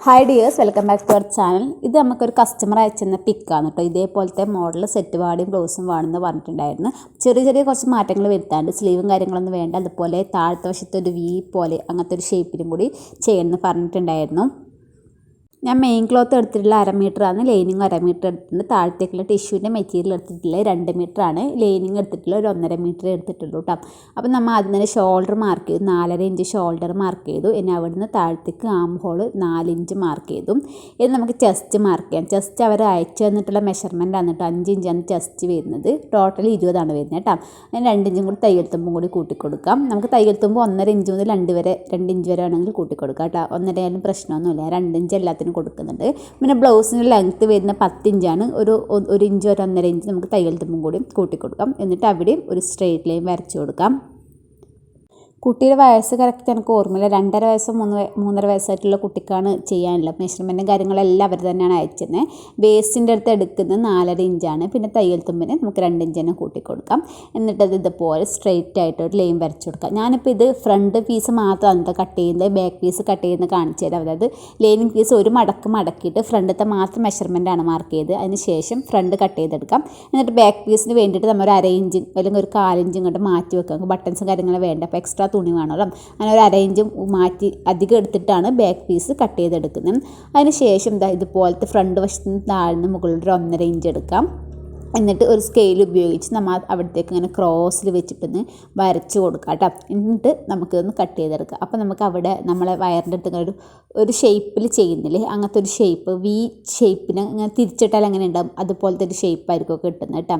Hi dears, welcome back to our channel. ഇത് നമുക്കൊരു customer അയച്ചെന്ന പിക്കാണ് കേട്ടോ. ഇതേപോലത്തെ മോഡൽ സെറ്റ് പാടിയും ബ്ലൗസും വേണമെന്ന് പറഞ്ഞിട്ടുണ്ടായിരുന്നു. ചെറിയ ചെറിയ കുറച്ച് മാറ്റങ്ങൾ വരുത്താണ്ട്, സ്ലീവും കാര്യങ്ങളൊന്നും വേണ്ട. അതുപോലെ താഴത്തെ വശത്ത് ഒരു വി പോലെ അങ്ങനത്തെ ഒരു ഷേപ്പിലും കൂടി ചെയ്യണമെന്ന് പറഞ്ഞിട്ടുണ്ടായിരുന്നു. ഞാൻ മെയിൻ ക്ലോത്ത് എടുത്തിട്ടുള്ള 1/2 മീറ്ററാണ്, ലൈനിങ് 1/2 മീറ്റർ എടുത്തിട്ടുണ്ട്. താഴത്തേക്കുള്ള ടിഷ്യൂവിൻ്റെ മെറ്റീരിയൽ എടുത്തിട്ടുള്ള 2 മീറ്ററാണ്, ലൈനിങ് എടുത്തിട്ടുള്ള ഒരു 1.5 മീറ്റർ എടുത്തിട്ടുള്ളൂ കേട്ടോ. അപ്പോൾ നമ്മൾ ആദ്യം തന്നെ ഷോൾഡർ മാർക്ക് ചെയ്തു, 4.5 ഇഞ്ച് ഷോൾഡർ മാർക്ക് ചെയ്തു. ഇനി അവിടുന്ന് താഴത്തേക്ക് ആം ഹോൾ 4 ഇഞ്ച് മാർക്ക് ചെയ്തു. ഇനി നമുക്ക് ചെസ്റ്റ് മാർക്ക് ചെയ്യാം. ചെസ്റ്റ് അവർ അയച്ചു തന്നിട്ടുള്ള മെഷർമെൻ്റ് ആണ് കേട്ടോ. 5 ഇഞ്ചാണ് ചെസ്റ്റ് വരുന്നത്, ടോട്ടൽ 20 വരുന്നത് കേട്ടോ. ഞാൻ 2 ഇഞ്ചും കൂടി തയ്യൽ തുമ്പും കൂടി കൂട്ടിക്കൊടുക്കാം. നമുക്ക് തയ്യൽ തുമ്പ് 1.5 ഇഞ്ച് മുതൽ 2 ഇഞ്ച് വരെ വേണമെങ്കിൽ കൂട്ടിക്കൊടുക്കാം കേട്ടോ. 1.5 ആയാലും പ്രശ്നമൊന്നുമില്ല, 2 ഇഞ്ച് എല്ലാത്തിനും കൊടുക്കുന്നുണ്ട്. പിന്നെ ബ്ലൗസിന് ലെങ്ത്ത് വരുന്ന 10 ഇഞ്ചാണ്. ഒരു ഇഞ്ച് ഒരു 1.5 ഇഞ്ച് നമുക്ക് തയ്യൽ തുമ്പും കൂടി കൂട്ടിക്കൊടുക്കാം. എന്നിട്ട് അവിടെയും ഒരു സ്ട്രെയിറ്റ് ലൈൻ വരച്ചു കൊടുക്കാം. കുട്ടിയുടെ വയസ്സ് കറക്റ്റ് എനിക്ക് ഓർമ്മയില്ല, 2.5 വയസ്സോ 3.5 വയസ്സായിട്ടുള്ള കുട്ടിക്കാണ് ചെയ്യാനുള്ളത്. മെഷർമെൻറ്റും കാര്യങ്ങളെല്ലാം അവർ തന്നെയാണ് അയച്ചത്. വേസ്റ്റിൻ്റെ അടുത്ത് എടുക്കുന്നത് 4.5 ഇഞ്ചാണ്. പിന്നെ തയ്യൽ തുമ്പിന് നമുക്ക് 2 ഇഞ്ച് തന്നെ കൂട്ടിക്കൊടുക്കാം. എന്നിട്ടത് ഇതുപോലെ സ്ട്രെയിറ്റ് ആയിട്ട് ഒരു ലൈൻ വരച്ചു കൊടുക്കാം. ഞാനിപ്പോൾ ഇത് ഫ്രണ്ട് പീസ് മാത്രമാണ് കട്ട് ചെയ്യുന്നത്, ബാക്ക് പീസ് കട്ട് ചെയ്യുന്നത് കാണിച്ചു തരാം. അതായത് ലൈനിങ് പീസ് ഒരു മടക്കിയിട്ട് ഫ്രണ്ടത്തെ മാത്രം മെഷർമെൻറ്റാണ് മാർക്ക് ചെയ്ത്, അതിന് ശേഷം ഫ്രണ്ട് കട്ട് ചെയ്തെടുക്കാം. എന്നിട്ട് ബാക്ക് പീസിന് വേണ്ടിയിട്ട് നമ്മൾ 1/2 ഇഞ്ച് അല്ലെങ്കിൽ ഒരു 1/4 ഇഞ്ച് ഇങ്ങോട്ട് മാറ്റി വെക്കാം. ബട്ടൺസും കാര്യങ്ങളും വേണ്ട, അപ്പോൾ എക്സ്ട്രാ തുണി വേണമല്ലോ. അങ്ങനെ ഒരു 1/2 ഇഞ്ച് മാറ്റി അധികം എടുത്തിട്ടാണ് ബാക്ക് പീസ് കട്ട് ചെയ്തെടുക്കുന്നത്. അതിന് ശേഷം ഇതുപോലത്തെ ഫ്രണ്ട് വശത്തിന് താഴ്ന്ന് മുകളിൽ ഒരു 1.5 ഇഞ്ച് എടുക്കാം. എന്നിട്ട് ഒരു സ്കെയിൽ ഉപയോഗിച്ച് നമ്മൾ അവിടത്തേക്ക് ഇങ്ങനെ ക്രോസിൽ വെച്ചിട്ടൊന്ന് വരച്ച് കൊടുക്കാം കേട്ടോ. എന്നിട്ട് നമുക്കൊന്ന് കട്ട് ചെയ്തെടുക്കാം. അപ്പോൾ നമുക്ക് അവിടെ നമ്മളെ വയറിൻ്റെ അടുത്ത് ഒരു ഷേപ്പിൽ ചെയ്യുന്നില്ലേ, അങ്ങനത്തെ ഒരു ഷേപ്പ്, വി ഷേപ്പിന് ഇങ്ങനെ തിരിച്ചിട്ടാൽ അങ്ങനെ ഉണ്ടാകും, അതുപോലത്തെ ഒരു ഷേപ്പായിരിക്കും കിട്ടുന്നത് കേട്ടോ.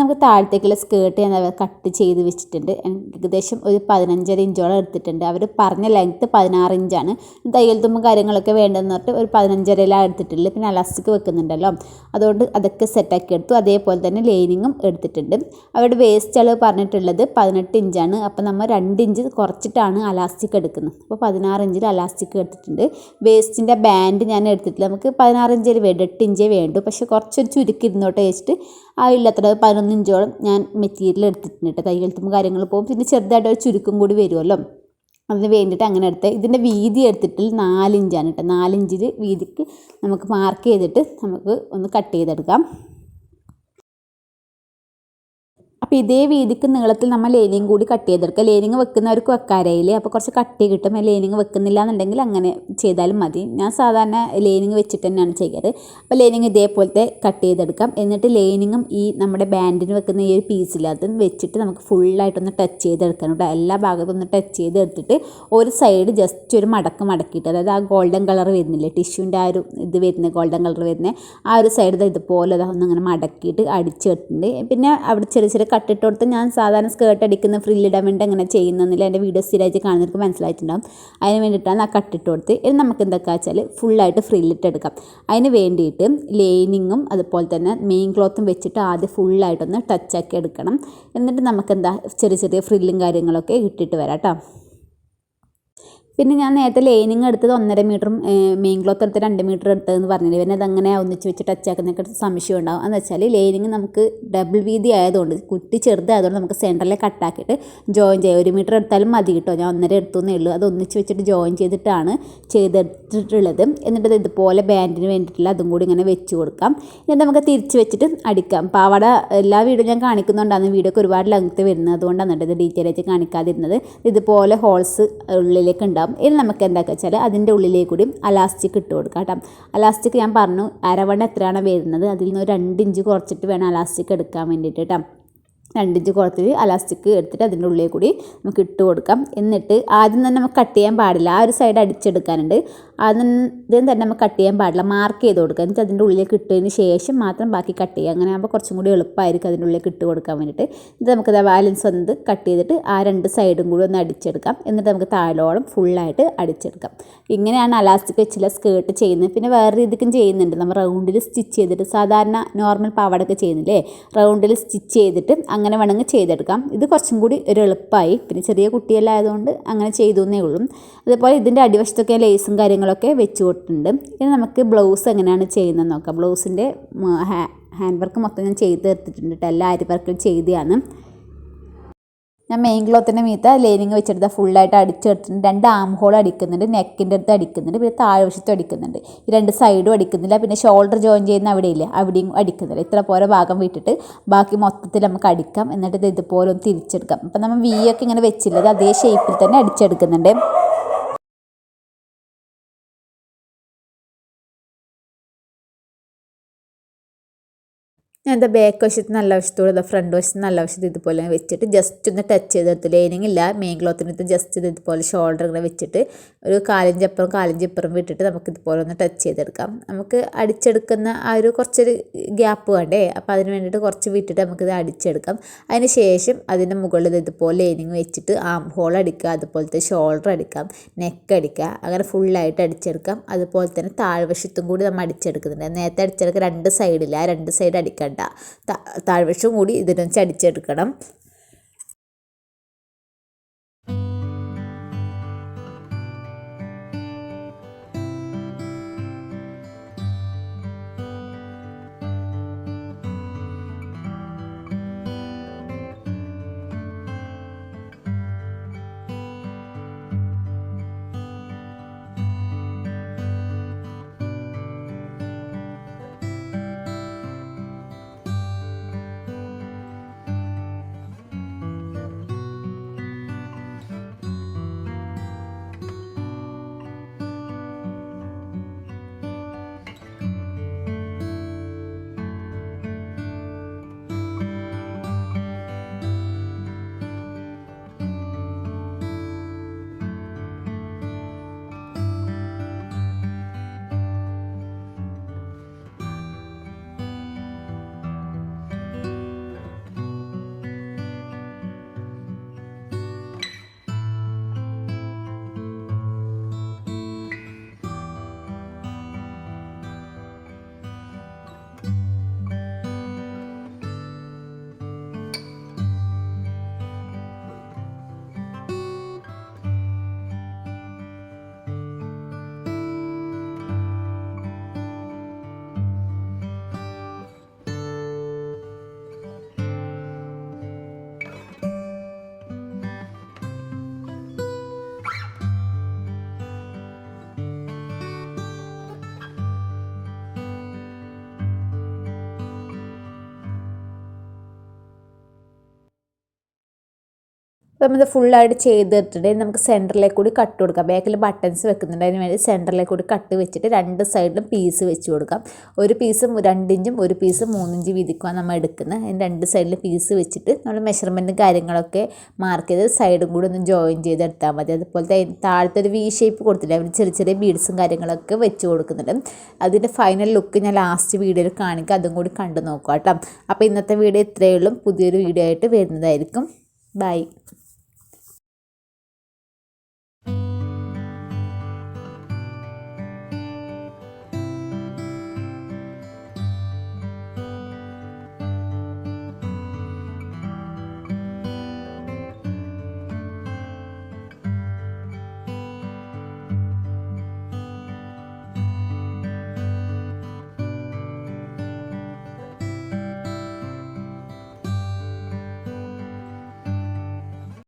നമുക്ക് താഴത്തേക്കുള്ള സ്കേർട്ട് ഞാൻ കട്ട് ചെയ്ത് വെച്ചിട്ടുണ്ട്. ഏകദേശം ഒരു 15.5 ഇഞ്ചോളം എടുത്തിട്ടുണ്ട്. അവർ പറഞ്ഞ ലെങ്ത്ത് 16 ഇഞ്ചാണ്. തയ്യൽ തുമ്പും കാര്യങ്ങളൊക്കെ വേണ്ടതെന്ന് പറഞ്ഞിട്ട് ഒരു 15.5 എടുത്തിട്ടില്ല. പിന്നെ അലാസ്റ്റിക് വെക്കുന്നുണ്ടല്ലോ, അതുകൊണ്ട് അതൊക്കെ സെറ്റാക്കി എടുത്തു. അതേപോലെ തന്നെ ലൈനിങ്ങും എടുത്തിട്ടുണ്ട്. അവരുടെ വേസ്റ്റ് അളവ് പറഞ്ഞിട്ടുള്ളത് 18 ഇഞ്ചാണ്. അപ്പോൾ നമ്മൾ 2 ഇഞ്ച് കുറച്ചിട്ടാണ് അലാസ്റ്റിക് എടുക്കുന്നത്. അപ്പോൾ 16 ഇഞ്ചിൽ അലാസ്റ്റിക് എടുത്തിട്ടുണ്ട്. വേസ്റ്റിൻ്റെ ബാൻഡ് ഞാൻ എടുത്തിട്ടില്ല, നമുക്ക് 16 ഇഞ്ചിൽ വേണ്ട, 8 ഇഞ്ചേ വേണ്ടു. പക്ഷേ കുറച്ചൊരു ചുരുക്കി ഇരുന്നോട്ട് വെച്ചിട്ട് ഇല്ലാത്ര 11 ഇഞ്ചോളം ഞാൻ മെറ്റീരിയൽ എടുത്തിട്ടുണ്ട്. തയ്യൽ തുമ്പ് കാര്യങ്ങൾ പോകും, പിന്നെ ചെറുതായിട്ട് ഒരു ചുരുക്കം കൂടി വരുമല്ലോ, അതിന് വേണ്ടിയിട്ട് അങ്ങനെ എടുത്ത്. ഇതിൻ്റെ വീതി എടുത്തിട്ട് 4 ഇഞ്ചാണ് കേട്ടോ. 4 ഇഞ്ചിൽ വീതിക്ക് നമുക്ക് മാർക്ക് ചെയ്തിട്ട് നമുക്ക് ഒന്ന് കട്ട് ചെയ്തെടുക്കാം. അപ്പോൾ ഇതേ വീതിക്ക് നീളത്തിൽ നമ്മൾ ലൈനിങ് കൂടി കട്ട് ചെയ്തെടുക്കുക. ലൈനിങ് വെക്കുന്നവർക്ക് വെക്കാരയിൽ അപ്പോൾ കുറച്ച് കട്ടി കിട്ടും. ലൈനിങ് വെക്കുന്നില്ല എന്നുണ്ടെങ്കിൽ അങ്ങനെ ചെയ്താലും മതി. ഞാൻ സാധാരണ ലൈനിങ് വെച്ചിട്ട് തന്നെയാണ് ചെയ്യാറ്. അപ്പോൾ ലൈനിങ് ഇതേപോലത്തെ കട്ട് ചെയ്തെടുക്കാം. എന്നിട്ട് ലൈനിങ്ങും ഈ നമ്മുടെ ബാൻഡിന് വെക്കുന്ന ഈ ഒരു പീസിൽ അതും വെച്ചിട്ട് നമുക്ക് ഫുള്ളായിട്ടൊന്ന് ടച്ച് ചെയ്തെടുക്കണം കേട്ടോ. എല്ലാ ഭാഗത്തും ഒന്ന് ടച്ച് ചെയ്തെടുത്തിട്ട് ഒരു സൈഡ് ജസ്റ്റ് ഒരു മടക്കിയിട്ട്, അതായത് ആ ഗോൾഡൻ കളർ വരുന്നില്ലേ, ടിഷ്യൂൻ്റെ ആ ഒരു ഇത് വരുന്നത്, ഗോൾഡൻ കളർ വരുന്നത് ആ ഒരു സൈഡ് ഇതുപോലെ ഒന്നങ്ങനെ മടക്കിയിട്ട് അടിച്ചെടുത്തിട്ടുണ്ട്. പിന്നെ അവിടെ ചെറിയ ചെറിയ കട്ടിട്ട് കൊടുത്ത്, ഞാൻ സാധാരണ സ്കേർട്ട് അടിക്കുന്ന ഫ്രില്ലിടാൻ വേണ്ടി അങ്ങനെ ചെയ്യുന്നില്ല. എൻ്റെ വീഡിയോ സ്ഥിരമായിട്ട് കാണുന്നവർക്ക് മനസ്സിലായിട്ടുണ്ടാകും. അതിന് വേണ്ടിയിട്ടാണ് ആ കട്ടിട്ട് കൊടുത്ത്. ഇനി നമുക്ക് എന്തൊക്കെ വെച്ചാൽ ഫുള്ളായിട്ട് ഫ്രില്ലിട്ടെടുക്കാം. അതിന് വേണ്ടിയിട്ട് ലൈനിങ്ങും അതുപോലെ തന്നെ മെയിൻ ക്ലോത്തും വെച്ചിട്ട് ആദ്യം ഫുള്ളായിട്ടൊന്ന് ടച്ചാക്കി എടുക്കണം. എന്നിട്ട് നമുക്കെന്താ ചെറിയ ചെറിയ ഫ്രില്ലും കാര്യങ്ങളൊക്കെ ഇട്ടിട്ട് വരാം കേട്ടോ. പിന്നെ ഞാൻ നേരത്തെ ലൈനിങ് എടുത്തത് 1.5 മീറ്ററും മെയിൻ ക്ലോത്ത് എടുത്ത് 2 മീറ്റർ എടുത്തതെന്ന് പറഞ്ഞില്ലേ. പിന്നെ അതങ്ങനെ ഒന്നിച്ച് വെച്ച് ടച്ചാക്കുന്നൊക്കെ സംശയം ഉണ്ടാകും. എന്ന് വെച്ചാൽ ലൈനിങ് നമുക്ക് ഡബിൾ വീതി ആയതുകൊണ്ട്, കുട്ടി ചെറുതായതുകൊണ്ട് നമുക്ക് സെൻറ്ററിലെ കട്ടാക്കിയിട്ട് ജോയിൻ ചെയ്യാം. 1 മീറ്റർ എടുത്താലും മതി കേട്ടോ. ഞാൻ 1.5 എടുത്തുന്നേ ഉള്ളൂ. അത് ഒന്നിച്ച് വെച്ചിട്ട് ജോയിൻ ചെയ്തിട്ടാണ് ചെയ്തെടുത്തിട്ടുള്ളത്. എന്നിട്ട് ഇതുപോലെ ബാൻഡിന് വേണ്ടിയിട്ടുള്ള അതും കൂടി ഇങ്ങനെ വെച്ച് കൊടുക്കാം. എന്നിട്ട് നമുക്ക് തിരിച്ച് വെച്ചിട്ട് അടിക്കാം. പാവാട എല്ലാ വീഡിയോ ഞാൻ കാണിക്കുന്നുണ്ടാണ്, വീഡിയോക്ക് ഒരുപാട് ലെങ്ത്ത് വരുന്നത്, അതുകൊണ്ടാണ് ഇത് ഡീറ്റെയിൽ ആയിട്ട് കാണിക്കാതിരുന്നത്. ഇതുപോലെ ഹോൾസ് ഉള്ളിലേക്ക് ഉണ്ടാകും. ഇനി നമുക്ക് എന്താക്കുക വെച്ചാൽ അതിൻ്റെ ഉള്ളിലേക്ക് കൂടി അലാസ്റ്റിക് ഇട്ട് കൊടുക്കാം കേട്ടോ. അലാസ്റ്റിക് ഞാൻ പറഞ്ഞു അരവണ്ണ എത്രയാണ് വരുന്നത്, അതിൽ നിന്ന് 2 ഇഞ്ച് കുറച്ചിട്ട് വേണം അലാസ്റ്റിക് എടുക്കാൻ വേണ്ടിയിട്ട് കേട്ടോ. 2 ഇഞ്ച് കുറച്ചിട്ട് അലാസ്റ്റിക് എടുത്തിട്ട് അതിൻ്റെ ഉള്ളിൽ കൂടി നമുക്ക് ഇട്ട് കൊടുക്കാം. എന്നിട്ട് ആദ്യം തന്നെ നമുക്ക് കട്ട് ചെയ്യാൻ പാടില്ല, ആ ഒരു സൈഡ് അടിച്ചെടുക്കാനുണ്ട്. ആദ്യം തന്നെ നമുക്ക് കട്ട് ചെയ്യാൻ പാടില്ല, മാർക്ക് ചെയ്ത് കൊടുക്കുക. എന്നിട്ട് അതിൻ്റെ ഉള്ളിലേക്ക് ഇട്ടതിന് ശേഷം മാത്രം ബാക്കി കട്ട് ചെയ്യുക. അങ്ങനെ ആകുമ്പോൾ കുറച്ചും കൂടി എളുപ്പമായിരിക്കും അതിൻ്റെ ഉള്ളിലേക്ക് ഇട്ട് കൊടുക്കാൻ വേണ്ടിയിട്ട്. ഇത് നമുക്ക് ബാലൻസ് വന്നത് കട്ട് ചെയ്തിട്ട് ആ 2 സൈഡും കൂടി ഒന്ന് അടിച്ചെടുക്കാം. എന്നിട്ട് നമുക്ക് താഴോളം ഫുള്ളായിട്ട് അടിച്ചെടുക്കാം. ഇങ്ങനെയാണ് അലാസ്റ്റിക് വെച്ചുള്ള സ്കേർട്ട് ചെയ്യുന്നത്. പിന്നെ വേറെ രീതിക്കും ചെയ്യുന്നുണ്ട്, നമ്മൾ റൗണ്ടിൽ സ്റ്റിച്ച് ചെയ്തിട്ട്, സാധാരണ നോർമൽ പാവാടൊക്കെ ചെയ്യുന്നില്ലേ, റൗണ്ടിൽ സ്റ്റിച്ച് ചെയ്തിട്ട് അങ്ങനെ വേണമെങ്കിൽ ചെയ്തെടുക്കാം. ഇത് കുറച്ചും കൂടി ഒരു എളുപ്പമായി. പിന്നെ ചെറിയ കുട്ടിയെല്ലാം ആയതുകൊണ്ട് അങ്ങനെ ചെയ്തു എന്നേ ഉള്ളൂ. അതുപോലെ ഇതിൻ്റെ അടിവശത്തൊക്കെ ലേസും കാര്യങ്ങളൊക്കെ വെച്ച് കൊടുത്തിട്ടുണ്ട്. ഇനി നമുക്ക് ബ്ലൗസ് എങ്ങനെയാണ് ചെയ്യുന്നത് നോക്കാം. ബ്ലൗസിൻ്റെ ഹാൻഡ് വർക്ക് മൊത്തം ഞാൻ ചെയ്ത് എടുത്തിട്ടുണ്ട് കേട്ടോ. എല്ലാ അരി വർക്കും ചെയ്തതാണ്. ഞാൻ മെയിൻ ക്ലോത്തിൻ്റെ മീത്ത ലൈനിങ് വെച്ചെടുത്ത ഫുള്ളായിട്ട് അടിച്ചെടുത്തിട്ടുണ്ട്. 2 ആം ഹോൾ അടിക്കുന്നുണ്ട്, നെക്കിൻ്റെ അടുത്ത് അടിക്കുന്നുണ്ട്, പിന്നെ താഴ്വശത്തും അടിക്കുന്നുണ്ട്. ഈ 2 സൈഡും അടിക്കുന്നില്ല. പിന്നെ ഷോൾഡർ ജോയിൻ ചെയ്യുന്ന അവിടെ ഇല്ല, അവിടെയും അടിക്കുന്നില്ല. ഇത്ര പോലെ ഭാഗം വിട്ടിട്ട് ബാക്കി മൊത്തത്തിൽ നമുക്ക് അടിക്കാം. എന്നിട്ട് ഇത് ഇതുപോലെ ഒന്ന് തിരിച്ചെടുക്കാം. അപ്പം നമ്മൾ വി ഒക്കെ ഇങ്ങനെ വെച്ചില്ലത് അതേ ഷേപ്പിൽ തന്നെ അടിച്ചെടുക്കുന്നുണ്ട്. ഞാൻ എന്താ ബാക്ക് വശത്ത് നല്ല വശത്തോടെ ഫ്രണ്ട് വശത്ത് നല്ല വശത്ത് ഇതുപോലെ വെച്ചിട്ട് ജസ്റ്റ് ഒന്ന് ടച്ച് ചെയ്തെടുത്തു. ലൈനിങ് ഇല്ല, മെയിൻ ക്ലോത്തിനകത്ത് ജസ്റ്റ് ഇതുപോലെ ഷോൾഡർ ഇങ്ങനെ വെച്ചിട്ട് ഒരു 4 ഇഞ്ച് വിട്ടിട്ട് നമുക്ക് ഇതുപോലെ ഒന്ന് ടച്ച് ചെയ്തെടുക്കാം. നമുക്ക് അടിച്ചെടുക്കുന്ന ആ ഒരു കുറച്ചൊരു ഗ്യാപ്പ് വേണ്ടേ, അപ്പോൾ അതിന് വേണ്ടിയിട്ട് കുറച്ച് വിട്ടിട്ട് നമുക്കിത് അടിച്ചെടുക്കാം. അതിന് ശേഷം അതിൻ്റെ മുകളിൽ ഇതുപോലെ ലൈനിങ് വെച്ചിട്ട് ആം ഹോൾ അടിക്കുക, അതുപോലത്തെ ഷോൾഡർ അടിക്കാം, നെക്ക് അടിക്കുക, അങ്ങനെ ഫുള്ളായിട്ട് അടിച്ചെടുക്കാം. അതുപോലെ തന്നെ താഴ്വശത്തും കൂടി നമ്മൾ അടിച്ചെടുക്കുന്നുണ്ട്. നേരത്തെ അടിച്ചെടുക്കുക 2 സൈഡില്ല, 2 സൈഡ് അടിക്കാം. താഴ്വശവും കൂടി ഇതിനെ അടിച്ചെടുക്കണം. അപ്പോൾ നമ്മളിത് ഫുള്ളായിട്ട് ചെയ്തിട്ടുണ്ടെങ്കിൽ നമുക്ക് സെൻറ്ററിലേക്ക് കൂടി കട്ട് കൊടുക്കാം. ബാക്കിൽ ബട്ടൺസ് വെക്കുന്നുണ്ട്, അതിന് വേണ്ടി സെൻറ്ററിലേക്ക് കൂടി കട്ട് വെച്ചിട്ട് 2 സൈഡിലും പീസ് വെച്ച് കൊടുക്കാം. ഒരു പീസ് 2 ഇഞ്ചും ഒരു പീസ് 3 ഇഞ്ച് വീതിക്കുവാൻ നമ്മൾ എടുക്കുന്നത്. അതിന് 2 സൈഡിൽ പീസ് വെച്ചിട്ട് നമ്മൾ മെഷർമെൻറ്റും കാര്യങ്ങളൊക്കെ മാർക്ക് ചെയ്ത് സൈഡും കൂടി ഒന്ന് ജോയിൻ ചെയ്തെടുത്താൽ മതി. അതുപോലത്തെ താഴത്തെ ഒരു വി ഷേപ്പ് കൊടുത്തില്ല, അവർ ചെറിയ ചെറിയ ബീഡ്സും കാര്യങ്ങളൊക്കെ വെച്ച് കൊടുക്കുന്നുണ്ട്. അതിൻ്റെ ഫൈനൽ ലുക്ക് ഞാൻ ലാസ്റ്റ് വീഡിയോയിൽ കാണിക്കാം, അതും കൂടി കണ്ടു നോക്കാം കേട്ടോ. അപ്പോൾ ഇന്നത്തെ വീഡിയോ ഇത്രയേ ഉള്ളൂ. പുതിയൊരു വീഡിയോ ആയിട്ട് വരുന്നതായിരിക്കും. ബൈ.